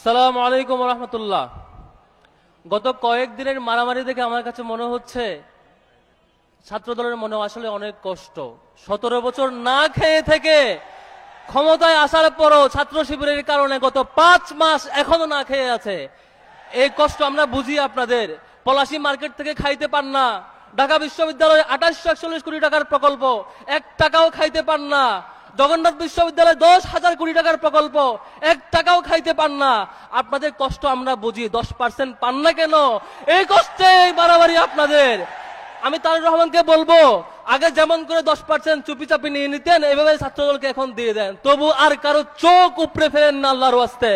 আসসালামু আলাইকুম রহমতুল্লাহ। গত কয়েকদিনের মারামারি দেখে আমার কাছে মনে হচ্ছে ছাত্রদলের মনে আসলে অনেক কষ্ট। 17 বছর না খেয়ে থেকে ক্ষমতায় আসার পরও ছাত্র শিবিরের কারণে গত 5 মাস এখনো না খেয়ে আছে। এই কষ্ট আমরা বুঝি আপনাদের। পলাশী মার্কেট থেকে খাইতে পান না, ঢাকা বিশ্ববিদ্যালয়ে 2841 কোটি টাকার প্রকল্প 1 টাকাও খাইতে পান না, জগন্নাথ বিশ্ববিদ্যালয়ে 10,000 কোটি টাকার প্রকল্প 1 টাকাও খাইতে পান না। আপনাদের কষ্ট আমরা বুঝি, 10% পান না কেন? এই কষ্টে এই বাড়াবাড়ি আপনাদের। আমি তারেক রহমানকে বলবো, আগে যেমন করে 10% চুপি চাপি নিয়ে নিতেন, এইভাবে ছাত্রদলকে এখন দিয়ে দেন, তবু আর কারো চোখ উপড়ে ফেলেন না আল্লাহর ওয়াস্তে।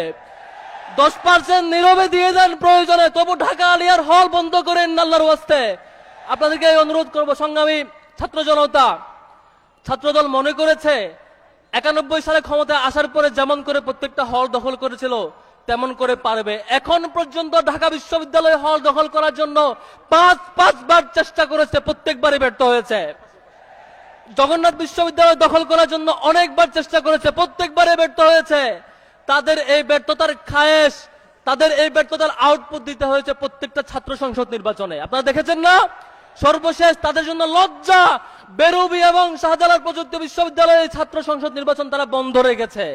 10% নীরবে দিয়ে দেন প্রয়োজনে, তবু ঢাকা আলিয়ার হল বন্ধ করেন না আল্লাহর ওয়াস্তে। আপনাদেরকে অনুরোধ করবো, সংগ্রামী ছাত্র জনতা, ছাত্রদল মনে করেছে 91 সালে ক্ষমতায় আসার পরে যেমন করে প্রত্যেকটা হল দখল করেছিল তেমন করে পারবে। এখন পর্যন্ত ঢাকা বিশ্ববিদ্যালয়ে হল দখল করার জন্য 5 বার চেষ্টা করেছে, প্রত্যেকবারই ব্যর্থ হয়েছে। জগন্নাথ বিশ্ববিদ্যালয় দখল করার জন্য অনেকবার চেষ্টা করেছে, প্রত্যেকবারে ব্যর্থ হয়েছে। তাদের এই ব্যর্থতার খায়েশ, তাদের এই ব্যর্থতার আউটপুট দিতে হয়েছে প্রত্যেকটা ছাত্র সংসদ নির্বাচনে। আপনারা দেখেছেন না? সর্বশেষ তাদের জন্য লজ্জা, বেরুবি এবং শাহজালাল প্রযুক্তি বিশ্ববিদ্যালয়ে ছাত্র সংসদ নির্বাচন তারা বন্ধ রেখেছে।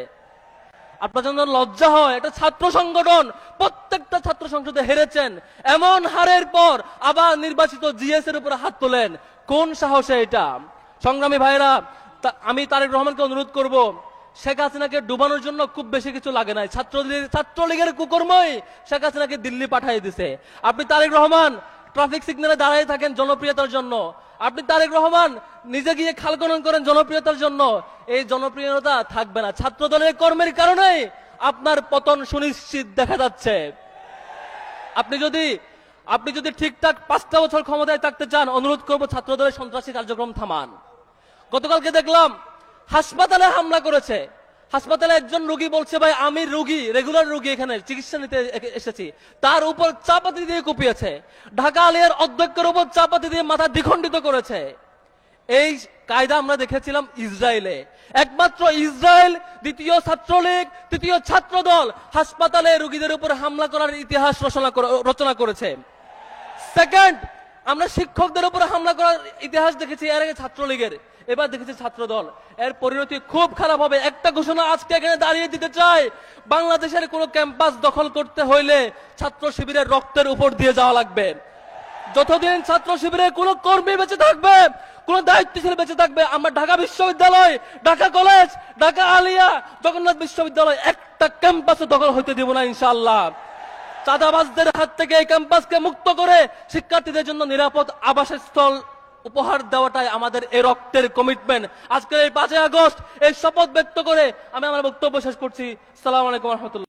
আপনার জন্য লজ্জা হয়, এটা ছাত্র সংগঠন, প্রত্যেকটা ছাত্র সংসদে হেরেছেন। এমন হারের পর আবার নির্বাচিত জিএস এর উপরে হাত তোলেন, কোন সাহসে এটা? সংগ্রামী ভাইরা, আমি তারেক রহমানকে অনুরোধ করব, শেখ হাসিনাকে ডুবানোর জন্য খুব বেশি কিছু লাগে নাই। ছাত্রলীগের কুকর্মই শেখ হাসিনাকে দিল্লি পাঠিয়ে দিছে। আপনি তারেক রহমান ট্রাফিক সিগন্যালে দাঁড়িয়ে থাকেন জনপ্রিয়তার জন্য, আপনি তারেক রহমান নিজে গিয়ে খাল খনন করেন জনপ্রিয়তার জন্য, এই জনপ্রিয়তা থাকবে না। ছাত্র দলের কর্মের কারণেই আপনার পতন সুনিশ্চিত দেখা যাচ্ছে। আপনি যদি ঠিকঠাক 5টা বছর ক্ষমতায় থাকতে চান, অনুরোধ করব ছাত্র দলের সন্ত্রাসী কার্যক্রম থামান। গতকালকে দেখলাম হাসপাতালে হামলা করেছে। হাসপাতালে একজন রোগী বলছে, ভাই আমি রোগী, রেগুলার রোগী, এখানে চিকিৎসা নিতে এসেছি, তার উপর চাপাতি দিয়ে কুপিয়েছে। ঢাকা আলিয়ার অধ্যক্ষের উপর চাপাতি দিয়ে মাথা দ্বিখণ্ডিত করেছে। এই কায়দা আমরা দেখেছিলাম ইসরায়েলে। একমাত্র ইসরায়েল, দ্বিতীয় ছাত্রলীগ, তৃতীয় ছাত্রদল হাসপাতালে রোগীদের উপর হামলা করার ইতিহাস রচনা করেছে। সেকেন্ড, আমরা শিক্ষকদের উপর হামলা করার ইতিহাস দেখেছি এর আগে ছাত্রলীগের, এবার দেখেছি ছাত্রদল। এর পরিণতি খুব খারাপ হবে। একটা ঘোষণা আজকে এখানে দাঁড়িয়ে দিতে চাই, বাংলাদেশের কোনো ক্যাম্পাস দখল করতে হইলে ছাত্র শিবিরের রক্তের উপর দিয়ে যাওয়া লাগবে। যতদিন ছাত্র শিবিরের কোন কর্মী বেঁচে থাকবে, কোন দায়িত্বশীল বেঁচে থাকবে, আমরা ঢাকা বিশ্ববিদ্যালয়, ঢাকা কলেজ, ঢাকা আলিয়া, জগন্নাথ বিশ্ববিদ্যালয় একটা ক্যাম্পাসে দখল হইতে দিব না ইনশাআল্লাহ। চাঁদাবাজদের হাত থেকে এই ক্যাম্পাসকে মুক্ত করে শিক্ষার্থীদের জন্য নিরাপদ আবাসস্থল উপহার দেওয়াটাই আমাদের এই রক্তের কমিটমেন্ট। আজকের এই 5 আগস্ট এই শপথ ব্যক্ত করে আমি আমার বক্তব্য শেষ করছি। আসসালামু আলাইকুম রহমতুল্লাহ।